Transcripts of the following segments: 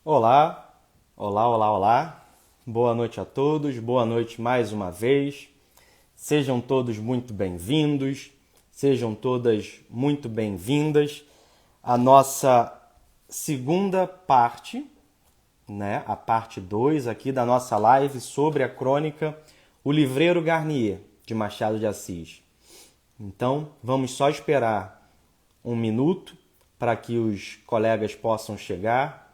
Olá, olá, olá, olá. Boa noite a todos, boa noite mais uma vez. Sejam todos muito bem-vindos, sejam todas muito bem-vindas à nossa segunda parte, né? A parte 2 aqui da nossa live sobre a crônica O Livreiro Garnier, de Machado de Assis. Então, vamos só esperar um minuto para que os colegas possam chegar,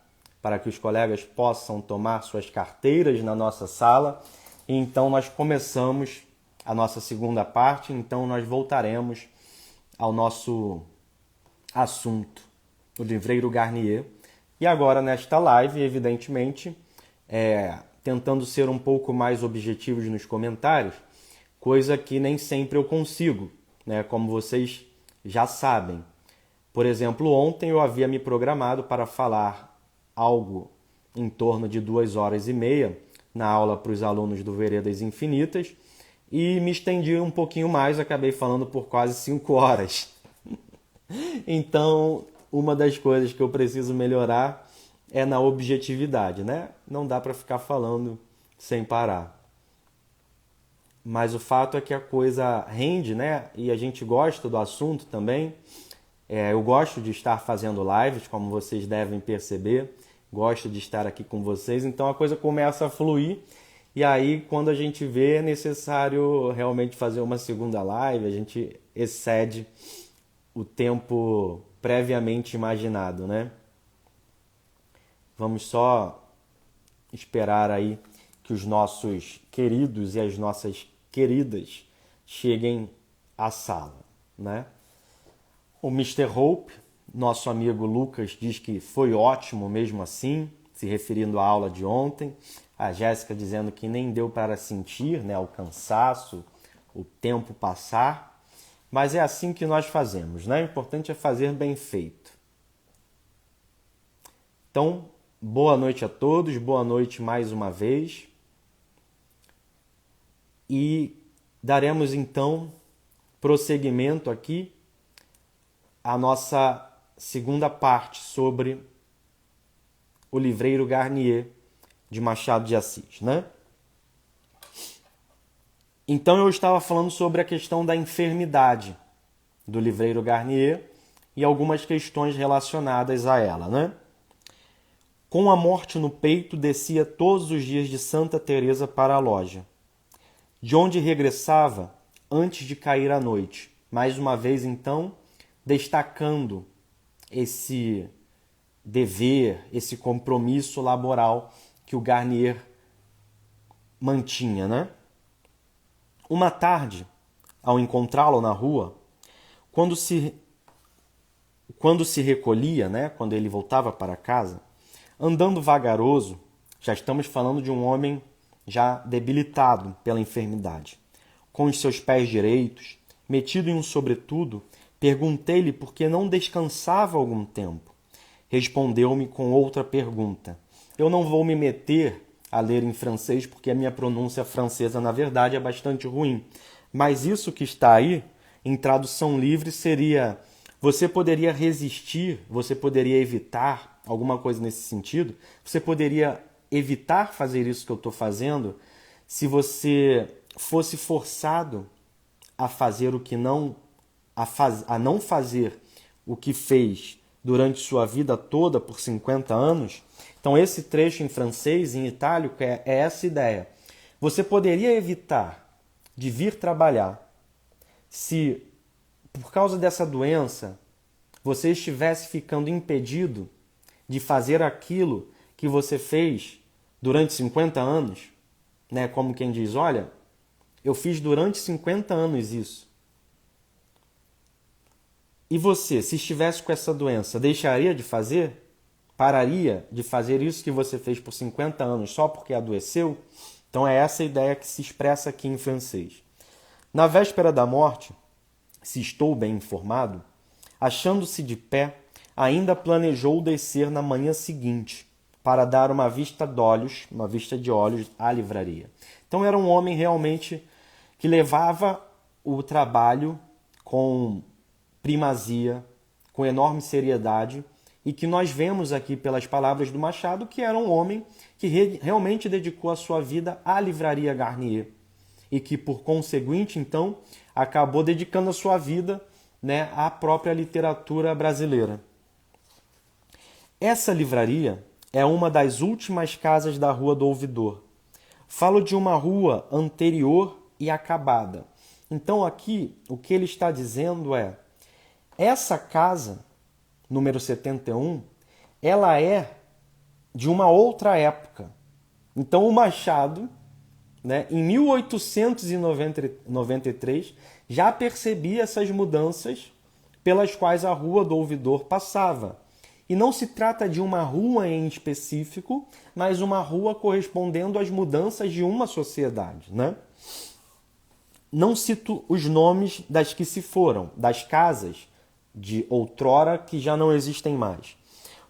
para que os colegas possam tomar suas carteiras na nossa sala. E então nós começamos a nossa segunda parte, então nós voltaremos ao nosso assunto, o Livreiro Garnier. E agora nesta live, evidentemente, tentando ser um pouco mais objetivos nos comentários, coisa que nem sempre eu consigo, né? Como vocês já sabem. Por exemplo, ontem eu havia me programado para falar algo em torno de 2 horas e meia na aula para os alunos do Veredas Infinitas e me estendi um pouquinho mais, acabei falando por quase 5 horas. Então, uma das coisas que eu preciso melhorar é na objetividade, né? Não dá para ficar falando sem parar. Mas o fato é que a coisa rende, né? E a gente gosta do assunto também. Eu gosto de estar fazendo lives, como vocês devem perceber. Gosto de estar aqui com vocês. Então a coisa começa a fluir. E aí, quando a gente vê, é necessário realmente fazer uma segunda live. A gente excede o tempo previamente imaginado, né? Vamos só esperar aí que os nossos queridos e as nossas queridas cheguem à sala, né? O Mr. Hope, nosso amigo Lucas, diz que foi ótimo mesmo assim, se referindo à aula de ontem. A Jéssica dizendo que nem deu para sentir, né, o cansaço, o tempo passar. Mas é assim que nós fazemos, né? O importante é fazer bem feito. Então, boa noite a todos, boa noite mais uma vez. E daremos então prosseguimento aqui à nossa segunda parte sobre o Livreiro Garnier de Machado de Assis, né? Então eu estava falando sobre a questão da enfermidade do Livreiro Garnier e algumas questões relacionadas a ela, né? Com a morte no peito, descia todos os dias de Santa Teresa para a loja, de onde regressava antes de cair a noite. Mais uma vez, então, destacando esse dever, esse compromisso laboral que o Garnier mantinha, né? Uma tarde, ao encontrá-lo na rua, quando se recolhia, né, quando ele voltava para casa, andando vagaroso, já estamos falando de um homem já debilitado pela enfermidade, com os seus pés direitos, metido em um sobretudo, perguntei-lhe por que não descansava algum tempo. Respondeu-me com outra pergunta. Eu não vou me meter a ler em francês porque a minha pronúncia francesa, na verdade, é bastante ruim. Mas isso que está aí, em tradução livre, seria: você poderia resistir, você poderia evitar alguma coisa nesse sentido, você poderia evitar fazer isso que eu estou fazendo se você fosse forçado a fazer o que não a não fazer o que fez durante sua vida toda por 50 anos. Então esse trecho em francês, em itálico, é essa ideia. Você poderia evitar de vir trabalhar se, por causa dessa doença, você estivesse ficando impedido de fazer aquilo que você fez durante 50 anos, né? Como quem diz, olha, eu fiz durante 50 anos isso. E você, se estivesse com essa doença, deixaria de fazer? Pararia de fazer isso que você fez por 50 anos só porque adoeceu? Então é essa a ideia que se expressa aqui em francês. Na véspera da morte, se estou bem informado, achando-se de pé, ainda planejou descer na manhã seguinte para dar uma vista de olhos à livraria. Então era um homem realmente que levava o trabalho com primazia, com enorme seriedade e que nós vemos aqui pelas palavras do Machado que era um homem que realmente dedicou a sua vida à Livraria Garnier e que, por conseguinte, então, acabou dedicando a sua vida, né, à própria literatura brasileira. Essa livraria é uma das últimas casas da Rua do Ouvidor. Falo de uma rua anterior e acabada. Então aqui o que ele está dizendo é: essa casa, número 71, ela é de uma outra época. Então o Machado, né, em 1893, já percebia essas mudanças pelas quais a Rua do Ouvidor passava. E não se trata de uma rua em específico, mas uma rua correspondendo às mudanças de uma sociedade, né? Não cito os nomes das que se foram, das casas de outrora que já não existem mais,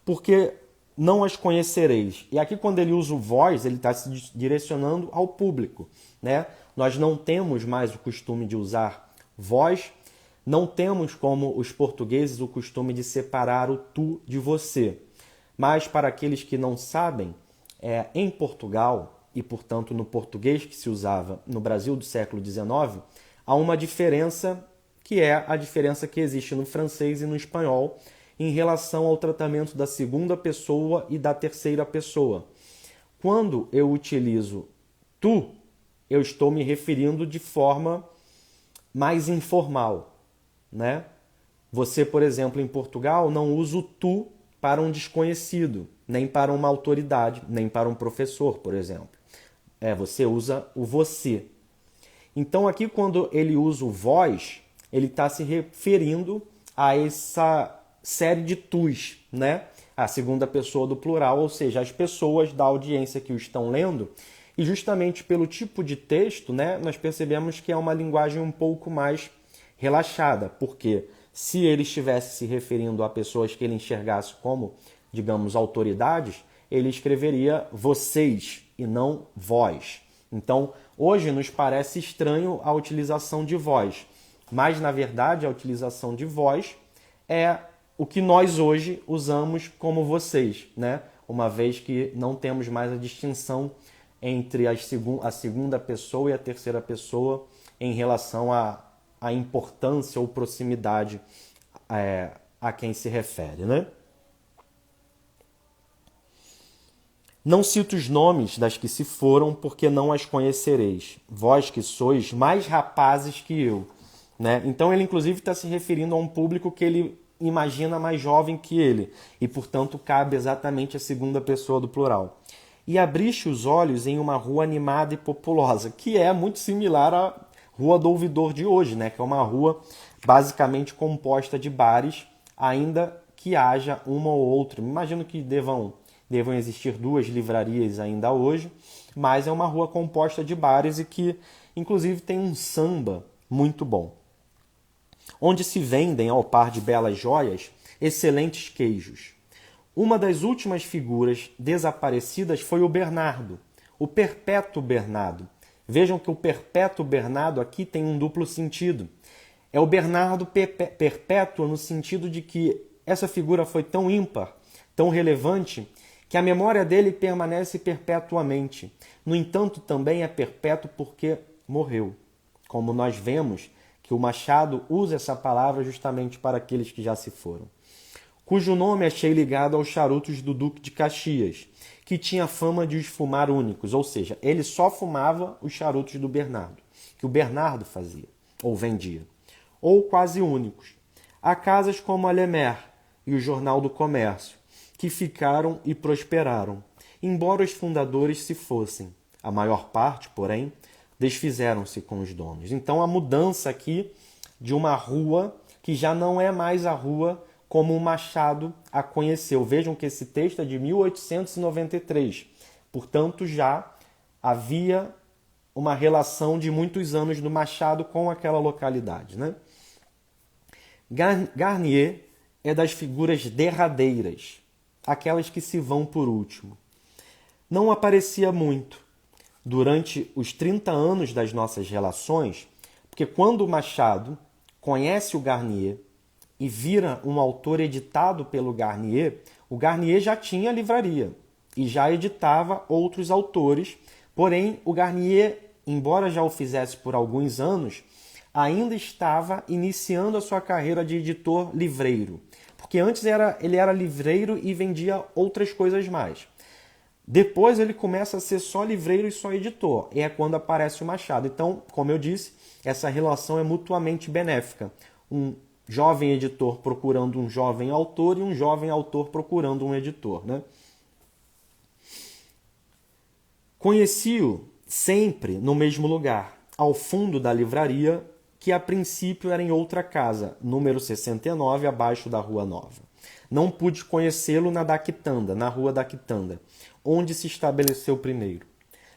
porque não as conhecereis. E aqui, quando ele usa o vós, ele está se direcionando ao público, né? Nós não temos mais o costume de usar vós, não temos, como os portugueses, o costume de separar o tu de você. Mas, para aqueles que não sabem, em Portugal, e portanto no português que se usava no Brasil do século XIX, há uma diferença que é a diferença que existe no francês e no espanhol em relação ao tratamento da segunda pessoa e da terceira pessoa. Quando eu utilizo tu, eu estou me referindo de forma mais informal, né? Você, por exemplo, em Portugal, não usa o tu para um desconhecido, nem para uma autoridade, nem para um professor, por exemplo. Você usa o você. Então aqui, quando ele usa o vós, ele está se referindo a essa série de tus, né? A segunda pessoa do plural, ou seja, as pessoas da audiência que o estão lendo. E justamente pelo tipo de texto, né, nós percebemos que é uma linguagem um pouco mais relaxada, porque se ele estivesse se referindo a pessoas que ele enxergasse como, digamos, autoridades, ele escreveria vocês e não vós. Então, hoje nos parece estranho a utilização de vós, mas, na verdade, a utilização de vós é o que nós hoje usamos como vocês, né? Uma vez que não temos mais a distinção entre a segunda pessoa e a terceira pessoa em relação à importância ou proximidade a quem se refere, né? Não cito os nomes das que se foram, porque não as conhecereis, vós que sois mais rapazes que eu, né? Então ele inclusive está se referindo a um público que ele imagina mais jovem que ele, e portanto cabe exatamente a segunda pessoa do plural. E abriste os olhos em uma rua animada e populosa, que é muito similar à Rua do Ouvidor de hoje, né? Que é uma rua basicamente composta de bares, ainda que haja uma ou outra. Imagino que devam existir 2 livrarias ainda hoje, mas é uma rua composta de bares e que, inclusive, tem um samba muito bom, onde se vendem, ao par de belas joias, excelentes queijos. Uma das últimas figuras desaparecidas foi o Bernardo, o Perpétuo Bernardo. Vejam que o Perpétuo Bernardo aqui tem um duplo sentido. É o Bernardo perpétuo no sentido de que essa figura foi tão ímpar, tão relevante, que a memória dele permanece perpetuamente. No entanto, também é perpétuo porque morreu. Como nós vemos que o Machado usa essa palavra justamente para aqueles que já se foram. Cujo nome achei ligado aos charutos do Duque de Caxias, que tinha fama de os fumar únicos, ou seja, ele só fumava os charutos do Bernardo, que o Bernardo fazia, ou vendia, ou quase únicos. Há casas como a Lemer e o Jornal do Comércio, que ficaram e prosperaram, embora os fundadores se fossem. A maior parte, porém, desfizeram-se com os donos. Então a mudança aqui de uma rua que já não é mais a rua como o Machado a conheceu. Vejam que esse texto é de 1893. Portanto, já havia uma relação de muitos anos do Machado com aquela localidade, né? Garnier é das figuras derradeiras, aquelas que se vão por último. Não aparecia muito durante os 30 anos das nossas relações, porque quando o Machado conhece o Garnier, e vira um autor editado pelo Garnier, o Garnier já tinha livraria e já editava outros autores, porém o Garnier, embora já o fizesse por alguns anos, ainda estava iniciando a sua carreira de editor livreiro, porque antes ele era livreiro e vendia outras coisas mais. Depois ele começa a ser só livreiro e só editor, e é quando aparece o Machado. Então, como eu disse, essa relação é mutuamente benéfica. Um jovem editor procurando um jovem autor e um jovem autor procurando um editor, né? Conheci-o sempre no mesmo lugar, ao fundo da livraria, que a princípio era em outra casa, número 69, abaixo da Rua Nova. Não pude conhecê-lo na Quitanda, na Rua da Quitanda, onde se estabeleceu primeiro.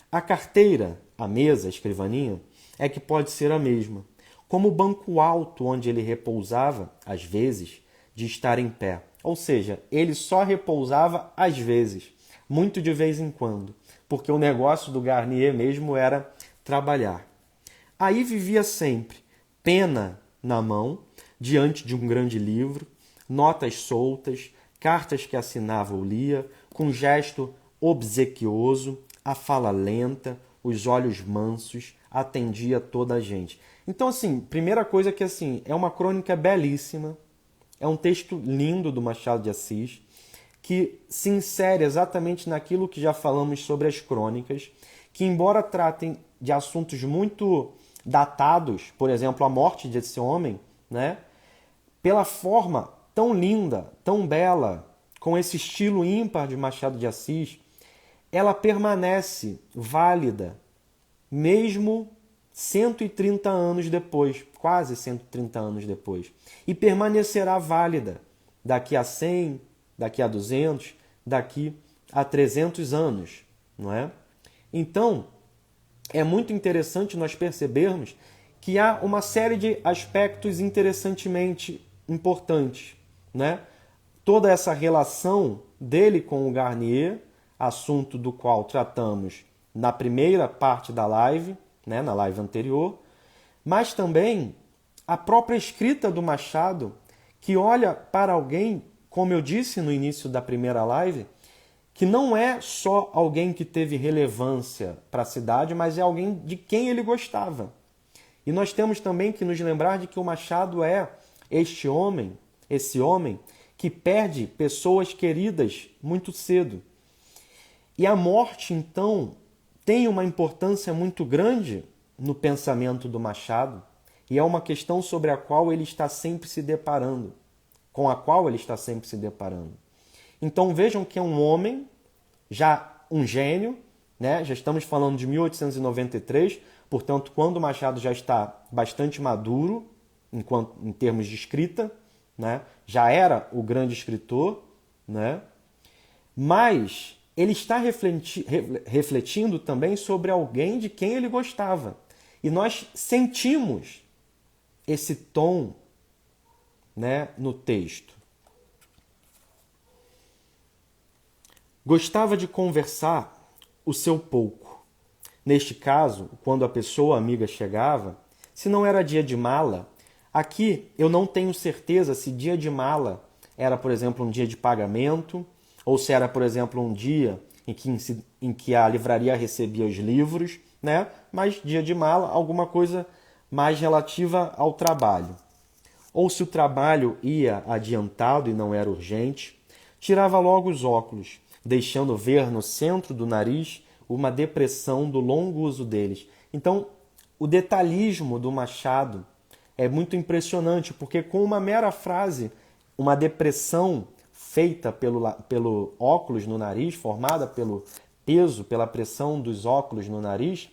A carteira, a mesa, a escrivaninha, é que pode ser a mesma, como o banco alto onde ele repousava, às vezes, de estar em pé. Ou seja, ele só repousava às vezes, muito de vez em quando, porque o negócio do Garnier mesmo era trabalhar. Aí vivia sempre, pena na mão, diante de um grande livro, notas soltas, cartas que assinava ou lia, com gesto obsequioso, a fala lenta, os olhos mansos, atendia toda a gente. Então, assim, primeira coisa que, assim, é uma crônica belíssima, é um texto lindo do Machado de Assis, que se insere exatamente naquilo que já falamos sobre as crônicas, que embora tratem de assuntos muito datados, por exemplo, a morte desse homem, né, pela forma tão linda, tão bela, com esse estilo ímpar de Machado de Assis, ela permanece válida, mesmo 130 anos depois, quase 130 anos depois. E permanecerá válida daqui a 100, daqui a 200, daqui a 300 anos, não é? Então, é muito interessante nós percebermos que há uma série de aspectos interessantemente importantes, né? Toda essa relação dele com o Garnier, assunto do qual tratamos na primeira parte da live, né, na live anterior, mas também a própria escrita do Machado, que olha para alguém, como eu disse no início da primeira live, que não é só alguém que teve relevância para a cidade, mas é alguém de quem ele gostava. E nós temos também que nos lembrar de que o Machado é esse homem que perde pessoas queridas muito cedo. E a morte, então, tem uma importância muito grande no pensamento do Machado, e é uma questão sobre a qual ele está sempre se deparando, com a qual ele está sempre se deparando. Então vejam que é um homem, já um gênio, né? Já estamos falando de 1893, portanto, quando o Machado já está bastante maduro em termos de escrita, né? Já era o grande escritor, né? Mas ele está refletindo também sobre alguém de quem ele gostava. E nós sentimos esse tom, né, no texto. Gostava de conversar o seu pouco. Neste caso, quando a pessoa amiga chegava, se não era dia de mala, aqui eu não tenho certeza se dia de mala era, por exemplo, um dia de pagamento, ou se era, por exemplo, um dia em que a livraria recebia os livros, né? Mas dia de mala, alguma coisa mais relativa ao trabalho. Ou se o trabalho ia adiantado e não era urgente, tirava logo os óculos, deixando ver no centro do nariz uma depressão do longo uso deles. Então, o detalhismo do Machado é muito impressionante, porque com uma mera frase, uma depressão feita pelo óculos no nariz, formada pelo peso, pela pressão dos óculos no nariz,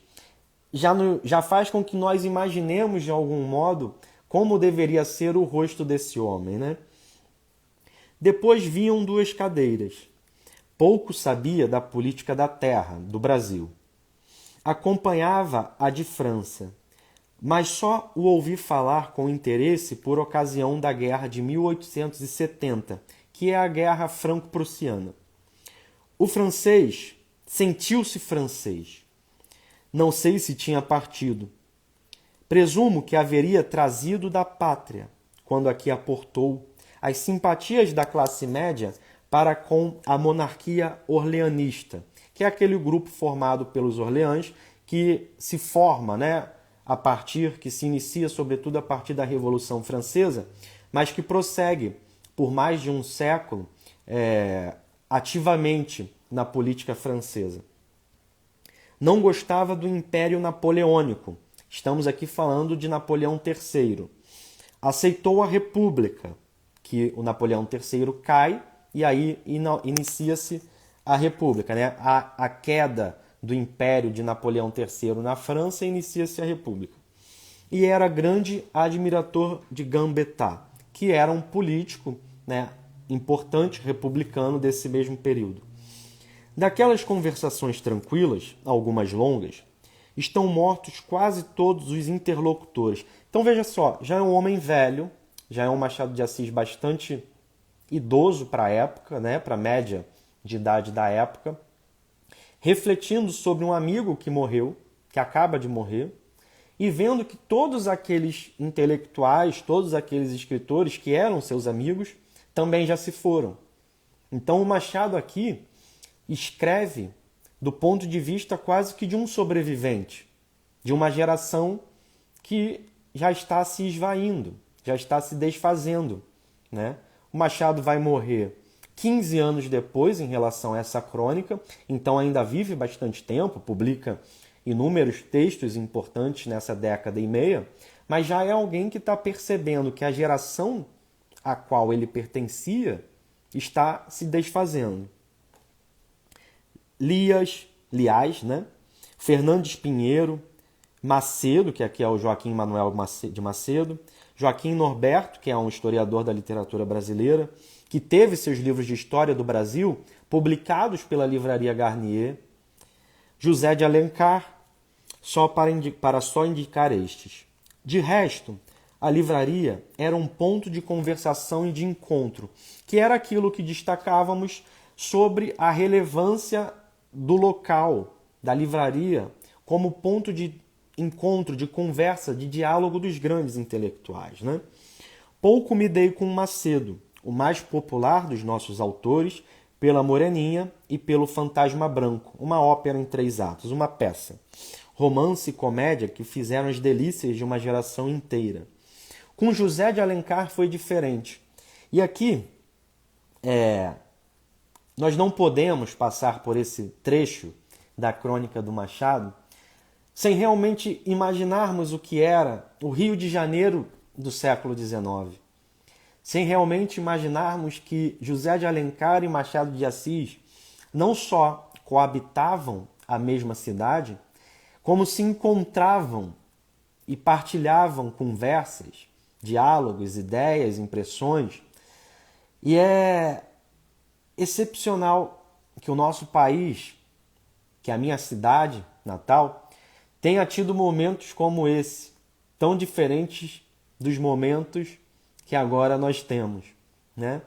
já faz com que nós imaginemos de algum modo como deveria ser o rosto desse homem, né? Depois vinham duas cadeiras. Pouco sabia da política da terra, do Brasil. Acompanhava a de França, mas só o ouvi falar com interesse por ocasião da Guerra de 1870, que é a Guerra Franco-Prussiana. O francês sentiu-se francês. Não sei se tinha partido. Presumo que haveria trazido da pátria, quando aqui aportou as simpatias da classe média para com a monarquia orleanista, que é aquele grupo formado pelos Orleãs que se forma, né, que se inicia sobretudo a partir da Revolução Francesa, mas que prossegue por mais de um século ativamente na política francesa. Não gostava do Império Napoleônico. Estamos aqui falando de Napoleão III. Aceitou a República, que o Napoleão III cai e aí inicia-se a República, né? A queda do Império de Napoleão III na França, inicia-se a República. E era grande admirador de Gambetta, que era um político, né, importante republicano desse mesmo período. Daquelas conversações tranquilas, algumas longas, estão mortos quase todos os interlocutores. Então veja só, já é um homem velho, já é um Machado de Assis bastante idoso para a época, né, para a média de idade da época, refletindo sobre um amigo que morreu, que acaba de morrer, e vendo que todos aqueles intelectuais, todos aqueles escritores que eram seus amigos, também já se foram. Então o Machado aqui escreve do ponto de vista quase que de um sobrevivente, de uma geração que já está se esvaindo, já está se desfazendo, né? O Machado vai morrer 15 anos depois em relação a essa crônica, então ainda vive bastante tempo, publica inúmeros textos importantes nessa década e meia, mas já é alguém que está percebendo que a geração a qual ele pertencia está se desfazendo. Liás, né? Fernandes Pinheiro, Macedo, que aqui é o Joaquim Manuel de Macedo, Joaquim Norberto, que é um historiador da literatura brasileira, que teve seus livros de história do Brasil publicados pela Livraria Garnier, José de Alencar, para só indicar estes. De resto, a livraria era um ponto de conversação e de encontro, que era aquilo que destacávamos sobre a relevância do local, da livraria, como ponto de encontro, de conversa, de diálogo dos grandes intelectuais, né? Pouco me dei com Macedo, o mais popular dos nossos autores, pela Moreninha e pelo Fantasma Branco, uma ópera em 3 atos, uma peça. Romance e comédia que fizeram as delícias de uma geração inteira. Com José de Alencar foi diferente. E aqui, nós não podemos passar por esse trecho da crônica do Machado sem realmente imaginarmos o que era o Rio de Janeiro do século XIX. Sem realmente imaginarmos que José de Alencar e Machado de Assis não só coabitavam a mesma cidade, como se encontravam e partilhavam conversas, diálogos, ideias, impressões. E é excepcional que o nosso país, que a minha cidade natal, tenha tido momentos como esse, tão diferentes dos momentos que agora nós temos, né?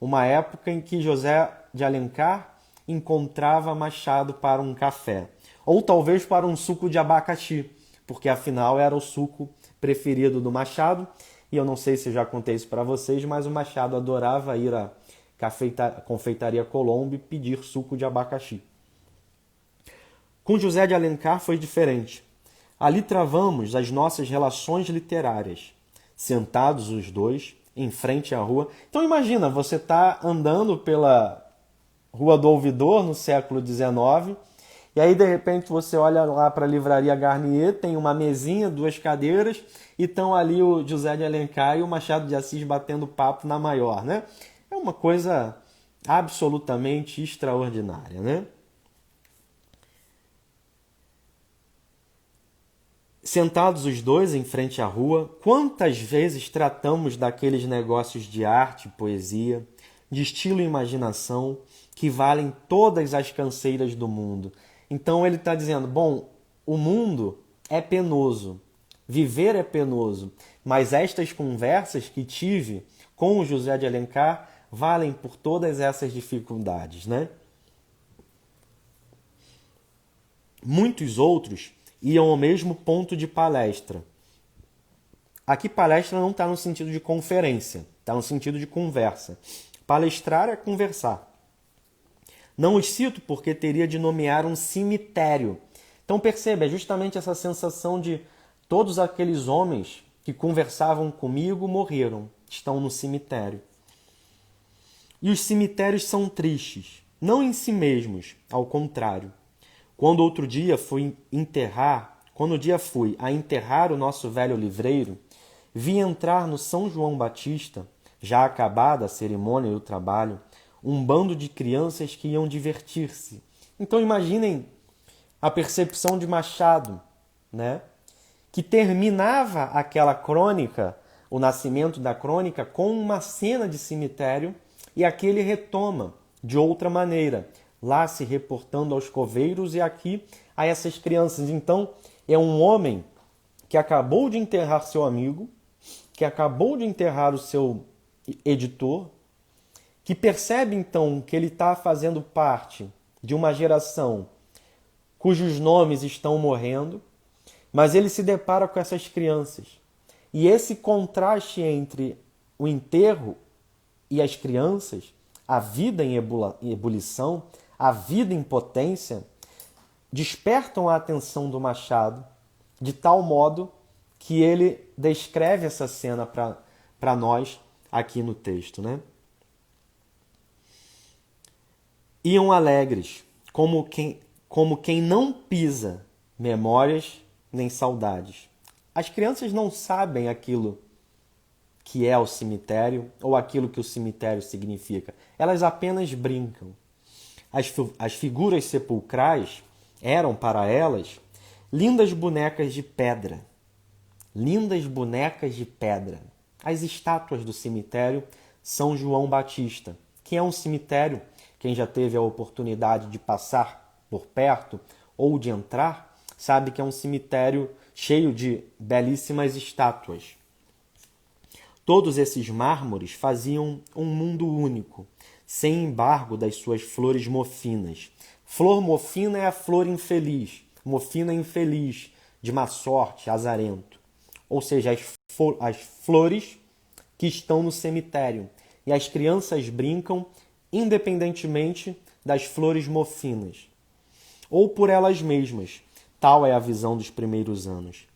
Uma época em que José de Alencar encontrava Machado para um café, ou talvez para um suco de abacaxi, porque afinal era o suco preferido do Machado, e eu não sei se eu já contei isso para vocês, mas o Machado adorava ir à Confeitaria Colombo e pedir suco de abacaxi. Com José de Alencar foi diferente. Ali travamos as nossas relações literárias, sentados os dois, em frente à rua. Então imagina, você está andando pela Rua do Ouvidor, no século XIX, e aí de repente você olha lá para a Livraria Garnier, tem uma mesinha, 2 cadeiras, e estão ali o José de Alencar e o Machado de Assis batendo papo na maior, né? É uma coisa absolutamente extraordinária, né? Sentados os dois em frente à rua, quantas vezes tratamos daqueles negócios de arte, poesia, de estilo e imaginação, que valem todas as canseiras do mundo. Então ele está dizendo, bom, o mundo é penoso, viver é penoso, mas estas conversas que tive com o José de Alencar valem por todas essas dificuldades, né? Muitos outros iam ao mesmo ponto de palestra, Aqui palestra não está no sentido de conferência, está no sentido de conversa. Palestrar é conversar. Não os cito porque teria de nomear um cemitério. Então perceba, é justamente essa sensação de todos aqueles homens que conversavam comigo morreram, estão no cemitério. E os cemitérios são tristes, não em si mesmos, ao contrário. Quando o dia fui a enterrar o nosso velho livreiro, vi entrar no São João Batista, já acabada a cerimônia e o trabalho, um bando de crianças que iam divertir-se. Então imaginem a percepção de Machado, né? Que terminava aquela crônica, o nascimento da crônica, com uma cena de cemitério, e aqui ele retoma de outra maneira, lá se reportando aos coveiros e aqui a essas crianças. Então é um homem que acabou de enterrar seu amigo, que acabou de enterrar o seu editor, que percebe então que ele está fazendo parte de uma geração cujos nomes estão morrendo, mas ele se depara com essas crianças. E esse contraste entre o enterro e as crianças, a vida em ebulição, a vida em potência, despertam a atenção do Machado de tal modo que ele descreve essa cena para nós aqui no texto, né? Iam alegres, como quem não pisa memórias nem saudades. As crianças não sabem aquilo que é o cemitério ou aquilo que o cemitério significa. Elas apenas brincam. As figuras sepulcrais eram para elas lindas bonecas de pedra. Lindas bonecas de pedra. As estátuas do cemitério São João Batista, que é um cemitério. Quem já teve a oportunidade de passar por perto ou de entrar, sabe que é um cemitério cheio de belíssimas estátuas. Todos esses mármores faziam um mundo único, sem embargo das suas flores mofinas. Flor mofina é a flor infeliz, mofina infeliz, de má sorte, azarento. Ou seja, as flores que estão no cemitério. E as crianças brincam independentemente das flores mofinas, ou por elas mesmas. Tal é a visão dos primeiros anos.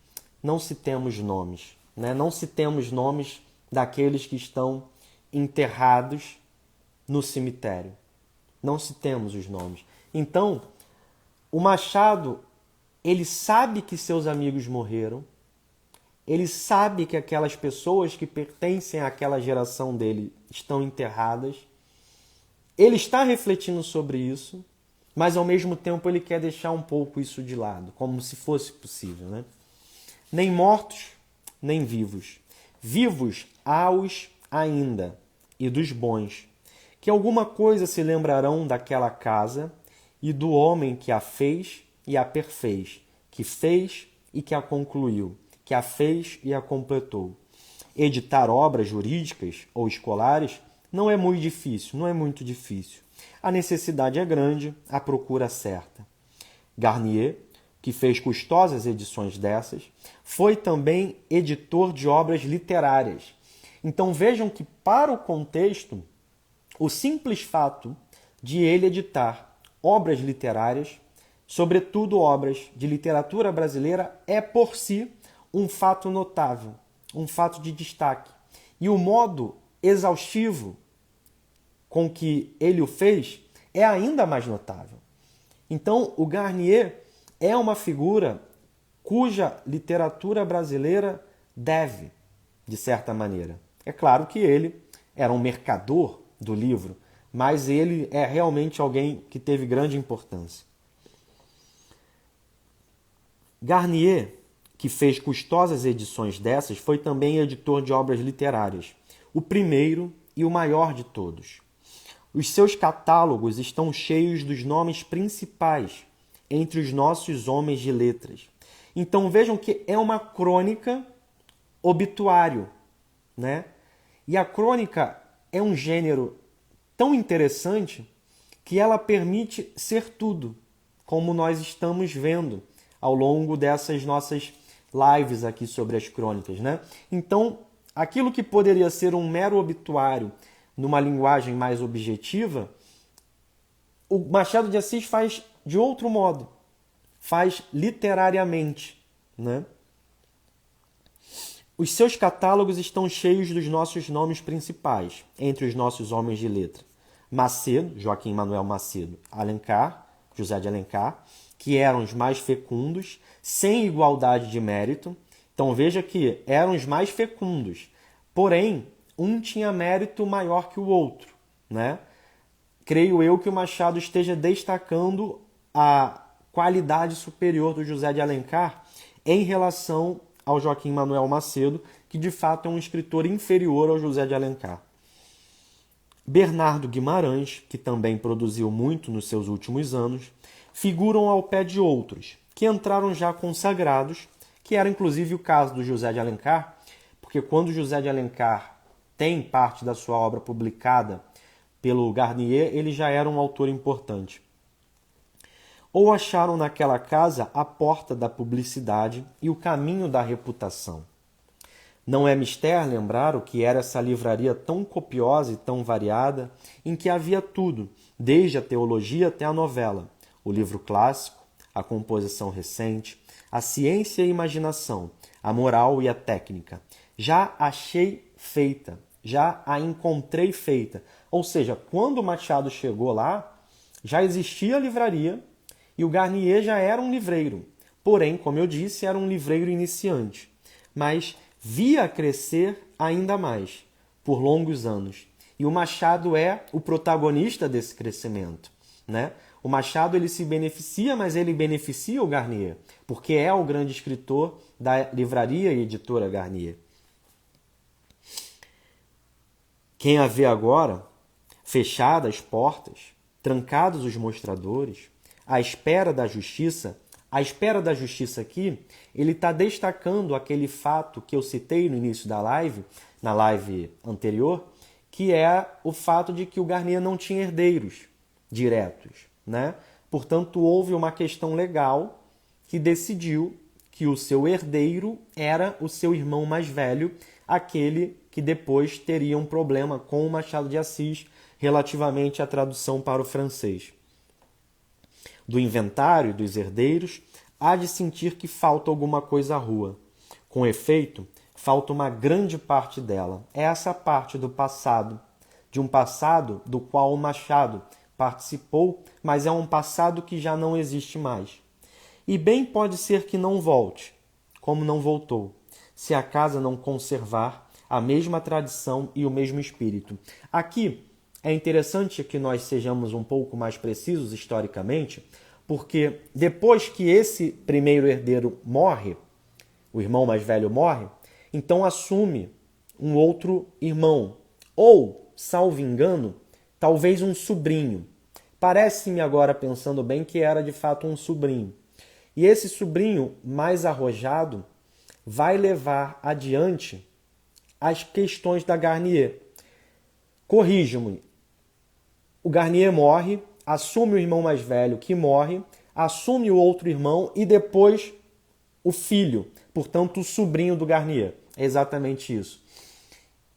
Não citemos nomes, né? Não citemos nomes daqueles que estão enterrados no cemitério. Não citemos os nomes. Então, o Machado, ele sabe que seus amigos morreram, ele sabe que aquelas pessoas que pertencem àquela geração dele estão enterradas. Ele está refletindo sobre isso, mas ao mesmo tempo ele quer deixar um pouco isso de lado, como se fosse possível, né? Nem mortos, nem vivos. Vivos há-os ainda, e dos bons, que alguma coisa se lembrarão daquela casa e do homem que a fez e a perfez, que fez e que a concluiu, que a fez e a completou. Editar obras jurídicas ou escolares não é muito difícil, não é muito difícil. A necessidade é grande, a procura certa. Garnier, que fez custosas edições dessas, foi também editor de obras literárias. Então vejam que, para o contexto, o simples fato de ele editar obras literárias, sobretudo obras de literatura brasileira, é por si um fato notável, um fato de destaque. E o modo exaustivo com que ele o fez é ainda mais notável. Então, o Garnier é uma figura cuja literatura brasileira deve, de certa maneira. É claro que ele era um mercador do livro, mas ele é realmente alguém que teve grande importância. Garnier, que fez custosas edições dessas, foi também editor de obras literárias, o primeiro e o maior de todos. Os seus catálogos estão cheios dos nomes principais entre os nossos homens de letras. Então vejam que é uma crônica obituário, né? E a crônica é um gênero tão interessante que ela permite ser tudo, como nós estamos vendo ao longo dessas nossas lives aqui sobre as crônicas, né? Então, aquilo que poderia ser um mero obituário numa linguagem mais objetiva, o Machado de Assis faz de outro modo, faz literariamente, né? Os seus catálogos estão cheios dos nossos nomes principais, entre os nossos homens de letra. Macedo, Joaquim Manuel Macedo, Alencar, José de Alencar, que eram os mais fecundos, sem igualdade de mérito. Então veja que eram os mais fecundos, porém, um tinha mérito maior que o outro, né? Creio eu que o Machado esteja destacando a qualidade superior do José de Alencar em relação ao Joaquim Manuel Macedo, que de fato é um escritor inferior ao José de Alencar. Bernardo Guimarães, que também produziu muito nos seus últimos anos, figuram ao pé de outros, que entraram já consagrados, que era inclusive o caso do José de Alencar, porque quando José de Alencar tem parte da sua obra publicada pelo Garnier, ele já era um autor importante. Ou acharam naquela casa a porta da publicidade e o caminho da reputação. Não é mister lembrar o que era essa livraria tão copiosa e tão variada, em que havia tudo, desde a teologia até a novela, o livro clássico, a composição recente, a ciência e a imaginação, a moral e a técnica. Já achei feita, já a encontrei feita. Ou seja, quando o Machado chegou lá, já existia a livraria e o Garnier já era um livreiro. Porém, como eu disse, era um livreiro iniciante. Mas via crescer ainda mais, por longos anos. E o Machado é o protagonista desse crescimento, né? O Machado ele se beneficia, mas ele beneficia o Garnier, porque é o grande escritor da livraria e editora Garnier. Quem a vê agora, fechadas as portas, trancados os mostradores, à espera da justiça, a espera da justiça aqui, ele está destacando aquele fato que eu citei no início da live, na live anterior, que é o fato de que o Garnier não tinha herdeiros diretos, né? Portanto, houve uma questão legal que decidiu que o seu herdeiro era o seu irmão mais velho, aquele que depois teria um problema com o Machado de Assis relativamente à tradução para o francês. Do inventário dos herdeiros, há de sentir que falta alguma coisa à rua. Com efeito, falta uma grande parte dela. É essa parte do passado, de um passado do qual o Machado participou, mas é um passado que já não existe mais. E bem pode ser que não volte, como não voltou, se a casa não conservar a mesma tradição e o mesmo espírito. Aqui é interessante que nós sejamos um pouco mais precisos historicamente, porque depois que esse primeiro herdeiro morre, o irmão mais velho morre, então assume um outro irmão, ou, salvo engano, talvez um sobrinho. Parece-me agora, pensando bem, que era de fato um sobrinho. E esse sobrinho mais arrojado vai levar adiante as questões da Garnier. Corrijo-me, o Garnier morre, assume o irmão mais velho que morre, assume o outro irmão e depois o filho, portanto o sobrinho do Garnier. É exatamente isso.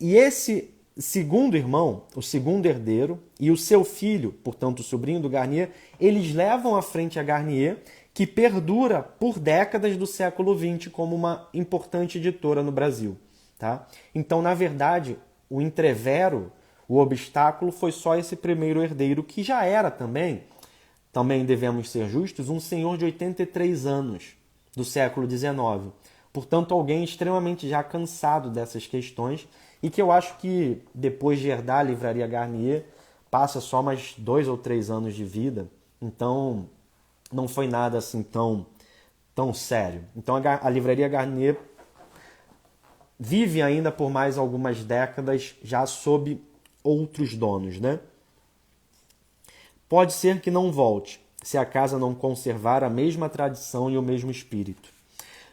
E esse segundo irmão, o segundo herdeiro, e o seu filho, portanto o sobrinho do Garnier, eles levam à frente a Garnier, que perdura por décadas do século XX como uma importante editora no Brasil. Tá? Então, na verdade, o entrevero, o obstáculo foi só esse primeiro herdeiro, que já era também devemos ser justos, um senhor de 83 anos do século XIX. Portanto, alguém extremamente já cansado dessas questões e que eu acho que depois de herdar a livraria Garnier, passa só mais 2 ou 3 anos de vida. Então, não foi nada assim tão sério. Então, a livraria Garnier vive ainda por mais algumas décadas já sob outros donos, né? Pode ser que não volte, se a casa não conservar a mesma tradição e o mesmo espírito.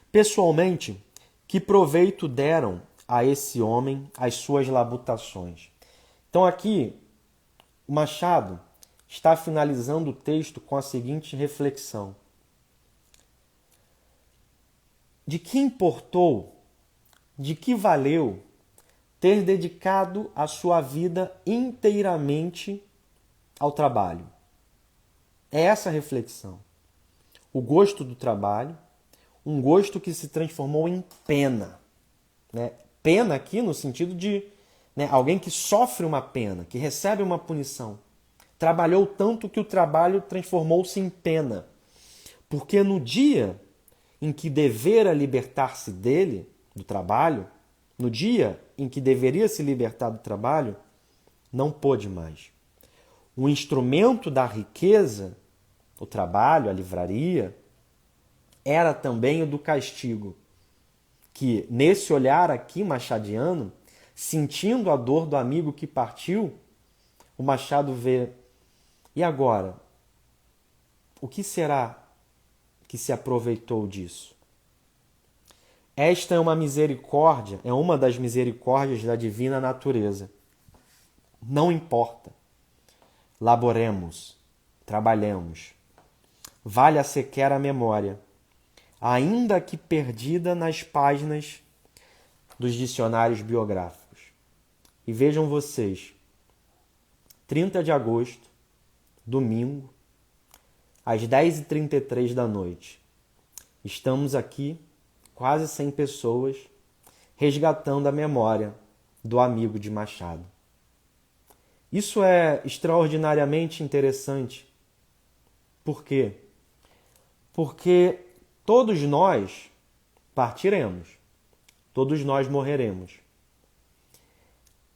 Pessoalmente, que proveito deram a esse homem as suas labutações? Então aqui, o Machado está finalizando o texto com a seguinte reflexão. de que importou, de que valeu ter dedicado a sua vida inteiramente ao trabalho? É essa a reflexão. O gosto do trabalho, um gosto que se transformou em pena. Né? Pena aqui no sentido de alguém que sofre uma pena, que recebe uma punição. Trabalhou tanto que o trabalho transformou-se em pena. Porque no dia em que devera libertar-se dele, do trabalho, no dia em que deveria se libertar do trabalho, não pôde mais. O instrumento da riqueza, o trabalho, a livraria, era também o do castigo, que nesse olhar aqui machadiano, sentindo a dor do amigo que partiu, o Machado vê, e agora? O que será que se aproveitou disso? Esta é uma misericórdia, é uma das misericórdias da divina natureza. Não importa. Laboremos, trabalhemos. Valha sequer a memória, ainda que perdida nas páginas dos dicionários biográficos. E vejam vocês, 30 de agosto, domingo, às 10h33 da noite. Estamos aqui, quase 100 pessoas, resgatando a memória do amigo de Machado. Isso é extraordinariamente interessante. Por quê? Porque todos nós partiremos, todos nós morreremos.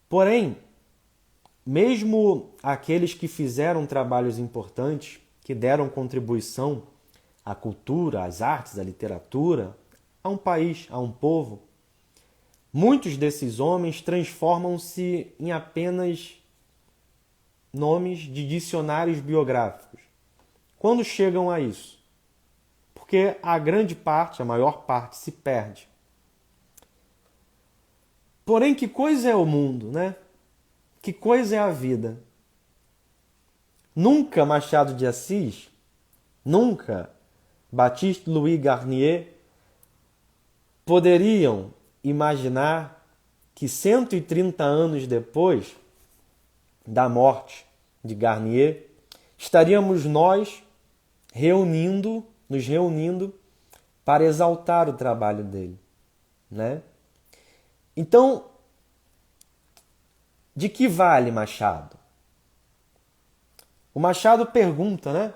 Porém, mesmo aqueles que fizeram trabalhos importantes, que deram contribuição à cultura, às artes, à literatura, a um país, a um povo, muitos desses homens transformam-se em apenas nomes de dicionários biográficos. Quando chegam a isso? Porque a grande parte, a maior parte, se perde. Porém, que coisa é o mundo, né? Que coisa é a vida? Nunca Machado de Assis, nunca Baptiste Louis Garnier poderiam imaginar que 130 anos depois da morte de Garnier, estaríamos nós nos reunindo para exaltar o trabalho dele, né? Então, de que vale Machado? O Machado pergunta, né?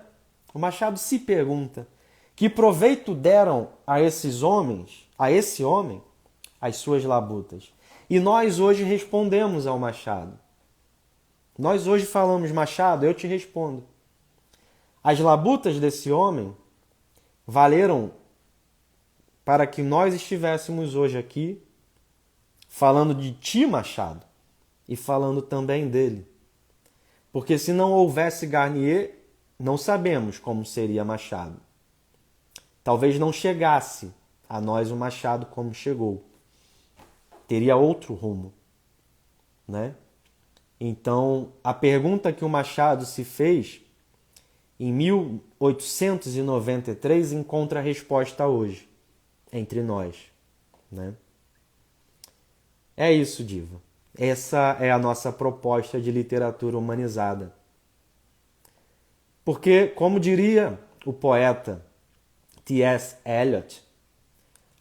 O Machado se pergunta: que proveito deram a esses homens, a esse homem, as suas labutas? E nós hoje respondemos ao Machado. Nós hoje falamos: Machado, eu te respondo. As labutas desse homem valeram para que nós estivéssemos hoje aqui falando de ti, Machado, e falando também dele. Porque se não houvesse Garnier, não sabemos como seria Machado. Talvez não chegasse a nós o Machado como chegou. Teria outro rumo, né? Então, a pergunta que o Machado se fez em 1893 encontra a resposta hoje, entre nós, né? É isso, Diva. Essa é a nossa proposta de literatura humanizada. Porque, como diria o poeta T.S. Eliot,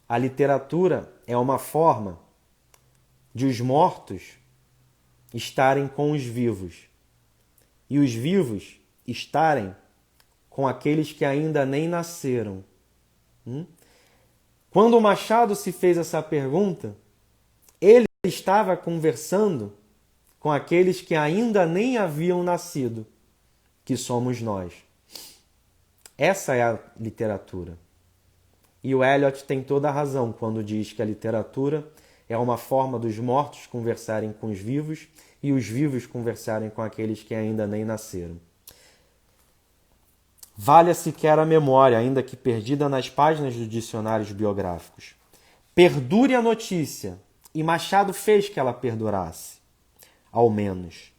a literatura é uma forma de os mortos estarem com os vivos e os vivos estarem com aqueles que ainda nem nasceram. Quando o Machado se fez essa pergunta, ele estava conversando com aqueles que ainda nem haviam nascido, que somos nós. Essa é a literatura. E o Eliot tem toda a razão quando diz que a literatura é uma forma dos mortos conversarem com os vivos e os vivos conversarem com aqueles que ainda nem nasceram. Valha sequer a memória, ainda que perdida nas páginas dos dicionários biográficos. Perdure a notícia, e Machado fez que ela perdurasse, ao menos,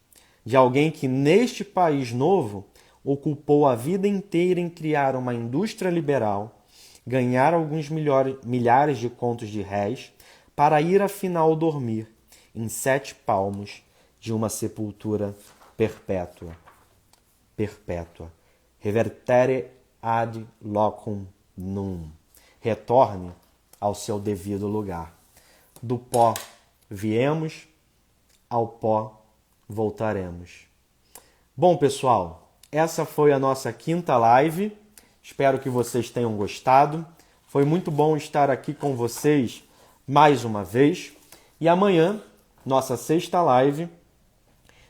de alguém que neste país novo ocupou a vida inteira em criar uma indústria liberal ganhar alguns milhares de contos de réis, para ir afinal dormir em 7 palmos de uma sepultura perpétua. Perpétua. Revertere ad locum num. Retorne ao seu devido lugar. Do pó viemos, ao pó voltaremos. Bom, pessoal, essa foi a nossa 5ª live. Espero que vocês tenham gostado. Foi muito bom estar aqui com vocês mais uma vez. E amanhã, nossa 6ª live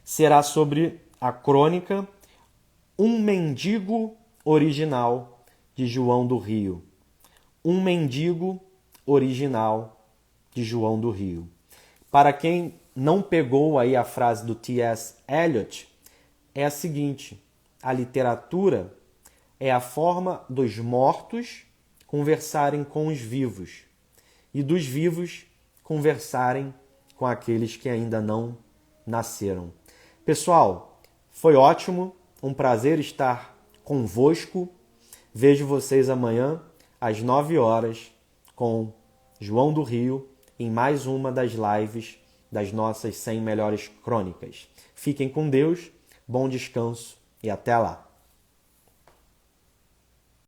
será sobre a crônica Um Mendigo Original de João do Rio. Um Mendigo Original de João do Rio. Para quem não pegou aí a frase do T.S. Eliot, é a seguinte: a literatura é a forma dos mortos conversarem com os vivos e dos vivos conversarem com aqueles que ainda não nasceram. Pessoal, foi ótimo, um prazer estar convosco. Vejo vocês amanhã às 9 horas com João do Rio em mais uma das lives das nossas 100 melhores crônicas. Fiquem com Deus, bom descanso e até lá.